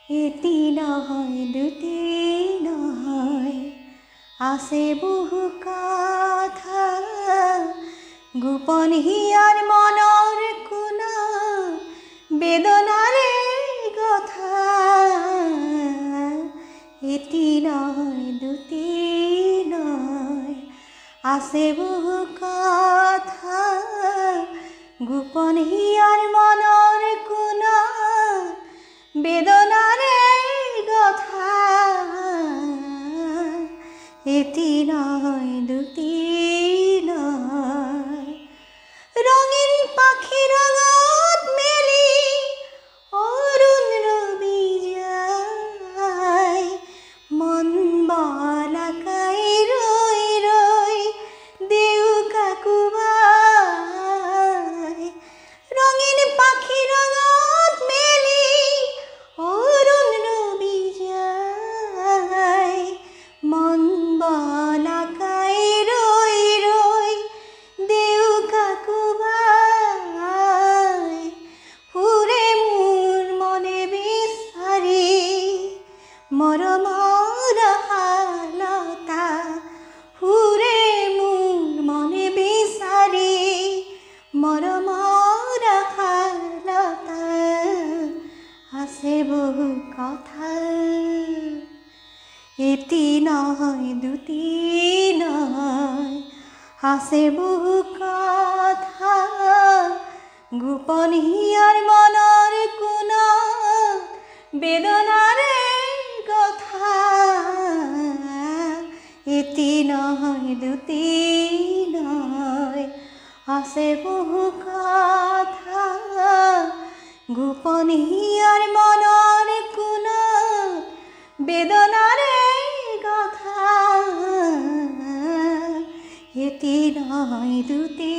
এটি নহয় দুটি নহয়, আছে বহু কথা গোপন হিয়াৰ মনৰ কোনা বেদনাৰে কথা। এটি নহয় দুটি নহয়, আছে বহু কথা গোপন হিয়াৰ মনৰ কোনা বেদনাৰে কথা। এটি নহয় দুটি নহয়, ৰঙীন পাখি ৰঙত মেলি অৰুণ ৰবি যায়, মন বলাকাই ৰৈ ৰৈ দেউকা কোবাই। ৰঙীন পাখি ৰঙত মেলি অৰুণ ৰবি যায়, মন বলাকাই ৰৈ ৰৈ দেউকা কোবাই। ফুৰে মোৰ মনে বিচাৰি মৰমৰ শালতা, ফুৰে মোৰ মনে বিচাৰি মৰমৰ শালতা। আছে বহু কথা, এটি নহয় দুটি নহয়, আছে বহু কথা গোপন হিয়াৰ মনৰ কোনা বেদনাৰে কথা। এটি নহয় দুটি নহয়, আছে বহু কথা গোপন হিয়াৰ মনৰ কোনা বেদনাৰে কথা। এটি নহয় দুটি